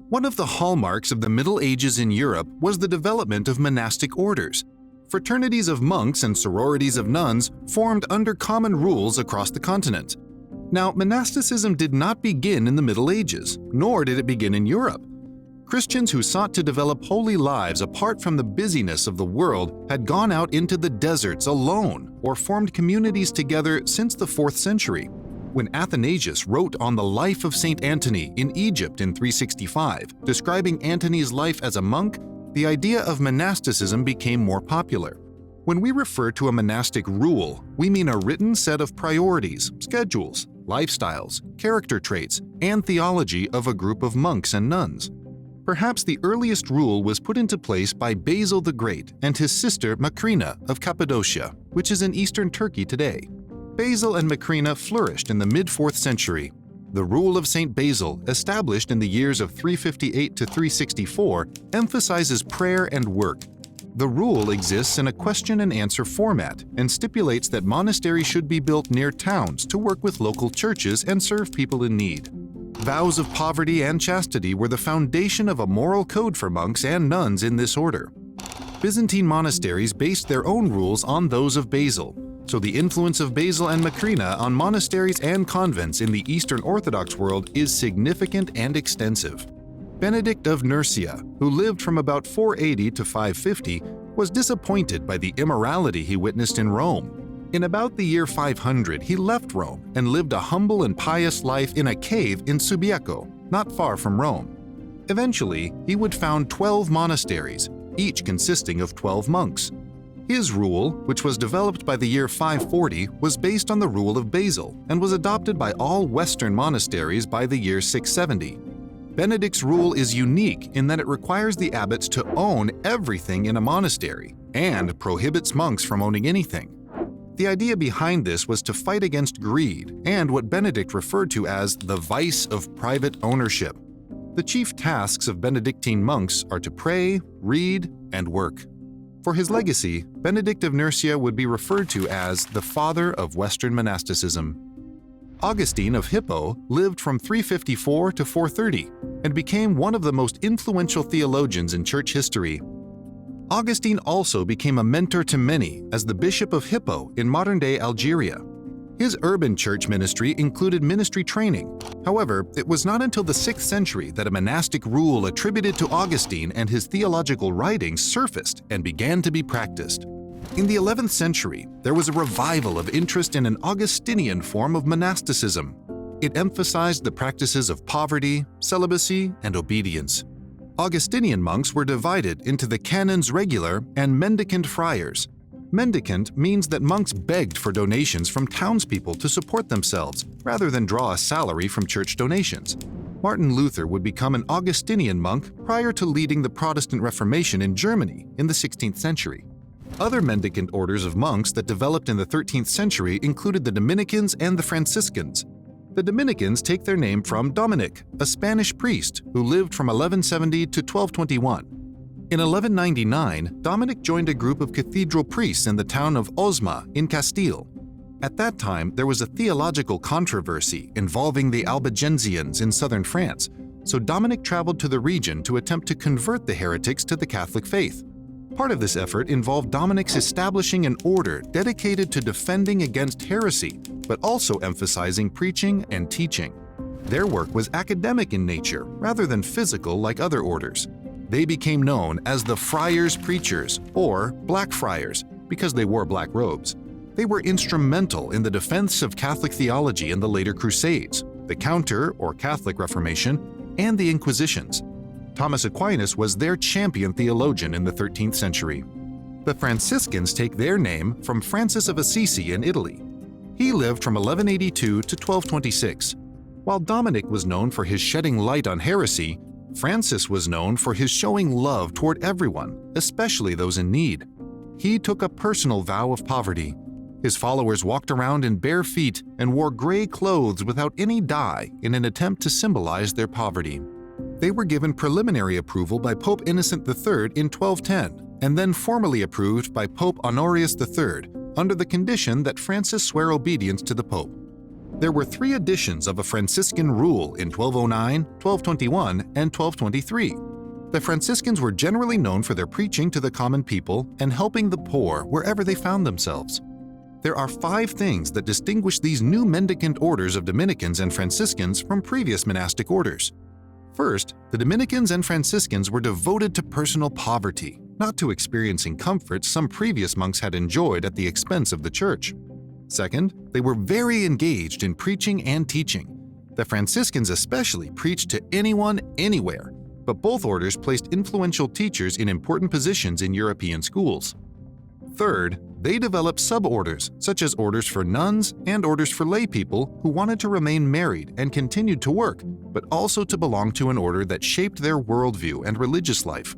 One of the hallmarks of the Middle Ages in Europe was the development of monastic orders. Fraternities of monks and sororities of nuns formed under common rules across the continent. Now, monasticism did not begin in the Middle Ages, nor did it begin in Europe. Christians who sought to develop holy lives apart from the busyness of the world had gone out into the deserts alone or formed communities together since the 4th century. When Athanasius wrote on the life of Saint Antony in Egypt in 365, describing Antony's life as a monk, the idea of monasticism became more popular. When we refer to a monastic rule, we mean a written set of priorities, schedules, lifestyles, character traits, and theology of a group of monks and nuns. Perhaps the earliest rule was put into place by Basil the Great and his sister Macrina of Cappadocia, which is in eastern Turkey today. Basil and Macrina flourished in the mid-4th century. The rule of St. Basil, established in the years of 358 to 364, emphasizes prayer and work. The rule exists in a question-and-answer format and stipulates that monasteries should be built near towns to work with local churches and serve people in need. Vows of poverty and chastity were the foundation of a moral code for monks and nuns in this order. Byzantine monasteries based their own rules on those of Basil, so the influence of Basil and Macrina on monasteries and convents in the Eastern Orthodox world is significant and extensive. Benedict of Nursia, who lived from about 480 to 550, was disappointed by the immorality he witnessed in Rome. In about the year 500, he left Rome and lived a humble and pious life in a cave in Subiaco, not far from Rome. Eventually, he would found 12 monasteries, each consisting of 12 monks. His rule, which was developed by the year 540, was based on the rule of Basil and was adopted by all Western monasteries by the year 670. Benedict's rule is unique in that it requires the abbots to own everything in a monastery and prohibits monks from owning anything. The idea behind this was to fight against greed and what Benedict referred to as the vice of private ownership. The chief tasks of Benedictine monks are to pray, read, and work. For his legacy, Benedict of Nursia would be referred to as the father of Western monasticism. Augustine of Hippo lived from 354 to 430 and became one of the most influential theologians in church history. Augustine also became a mentor to many as the Bishop of Hippo in modern-day Algeria. His urban church ministry included ministry training. However, it was not until the 6th century that a monastic rule attributed to Augustine and his theological writings surfaced and began to be practiced. In the 11th century, there was a revival of interest in an Augustinian form of monasticism. It emphasized the practices of poverty, celibacy, and obedience. Augustinian monks were divided into the canons regular and mendicant friars. Mendicant means that monks begged for donations from townspeople to support themselves, rather than draw a salary from church donations. Martin Luther would become an Augustinian monk prior to leading the Protestant Reformation in Germany in the 16th century. Other mendicant orders of monks that developed in the 13th century included the Dominicans and the Franciscans. The Dominicans take their name from Dominic, a Spanish priest who lived from 1170 to 1221. In 1199, Dominic joined a group of cathedral priests in the town of Osma in Castile. At that time, there was a theological controversy involving the Albigensians in southern France, so Dominic traveled to the region to attempt to convert the heretics to the Catholic faith. Part of this effort involved Dominic's establishing an order dedicated to defending against heresy, but also emphasizing preaching and teaching. Their work was academic in nature rather than physical like other orders. They became known as the Friars Preachers, or Black Friars, because they wore black robes. They were instrumental in the defense of Catholic theology in the later Crusades, the Counter or Catholic Reformation, and the Inquisitions. Thomas Aquinas was their champion theologian in the 13th century. The Franciscans take their name from Francis of Assisi in Italy. He lived from 1182 to 1226. While Dominic was known for his shedding light on heresy, Francis was known for his showing love toward everyone, especially those in need. He took a personal vow of poverty. His followers walked around in bare feet and wore gray clothes without any dye in an attempt to symbolize their poverty. They were given preliminary approval by Pope Innocent III in 1210 and then formally approved by Pope Honorius III under the condition that Francis swear obedience to the Pope. There were 3 editions of a Franciscan rule in 1209, 1221, and 1223. The Franciscans were generally known for their preaching to the common people and helping the poor wherever they found themselves. There are 5 things that distinguish these new mendicant orders of Dominicans and Franciscans from previous monastic orders. First, the Dominicans and Franciscans were devoted to personal poverty, not to experiencing comforts some previous monks had enjoyed at the expense of the church. Second, they were very engaged in preaching and teaching. The Franciscans especially preached to anyone, anywhere, but both orders placed influential teachers in important positions in European schools. Third, they developed suborders, such as orders for nuns and orders for lay people who wanted to remain married and continued to work, but also to belong to an order that shaped their worldview and religious life.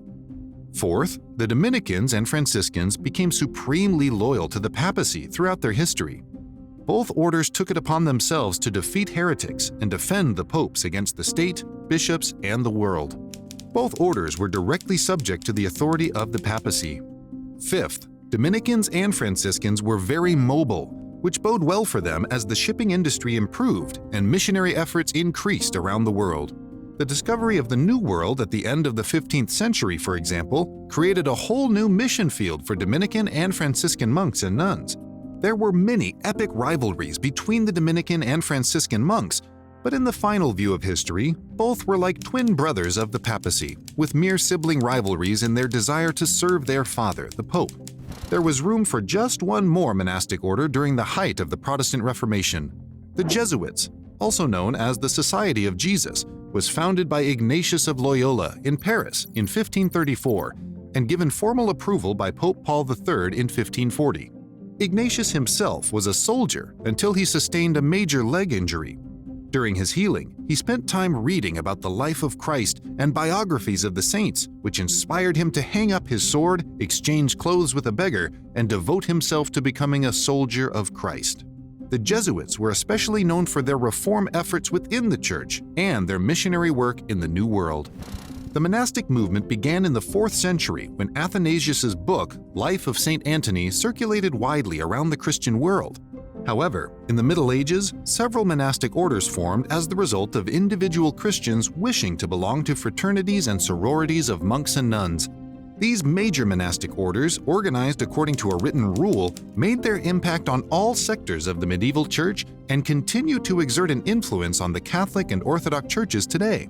Fourth, the Dominicans and Franciscans became supremely loyal to the papacy throughout their history. Both orders took it upon themselves to defeat heretics and defend the popes against the state, bishops, and the world. Both orders were directly subject to the authority of the papacy. Fifth, Dominicans and Franciscans were very mobile, which bode well for them as the shipping industry improved and missionary efforts increased around the world. The discovery of the New World at the end of the 15th century, for example, created a whole new mission field for Dominican and Franciscan monks and nuns. There were many epic rivalries between the Dominican and Franciscan monks, but in the final view of history, both were like twin brothers of the papacy, with mere sibling rivalries in their desire to serve their father, the Pope. There was room for just one more monastic order during the height of the Protestant Reformation. The Jesuits, also known as the Society of Jesus, was founded by Ignatius of Loyola in Paris in 1534 and given formal approval by Pope Paul III in 1540. Ignatius himself was a soldier until he sustained a major leg injury. During his healing, he spent time reading about the life of Christ and biographies of the saints, which inspired him to hang up his sword, exchange clothes with a beggar, and devote himself to becoming a soldier of Christ. The Jesuits were especially known for their reform efforts within the church and their missionary work in the New World. The monastic movement began in the 4th century when Athanasius's book, Life of St. Antony, circulated widely around the Christian world. However, in the Middle Ages, several monastic orders formed as the result of individual Christians wishing to belong to fraternities and sororities of monks and nuns. These major monastic orders, organized according to a written rule, made their impact on all sectors of the medieval church and continue to exert an influence on the Catholic and Orthodox churches today.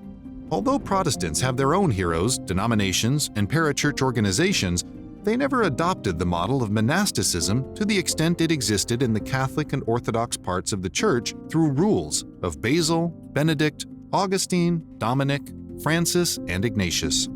Although Protestants have their own heroes, denominations, and parachurch organizations, they never adopted the model of monasticism to the extent it existed in the Catholic and Orthodox parts of the Church through rules of Basil, Benedict, Augustine, Dominic, Francis, and Ignatius.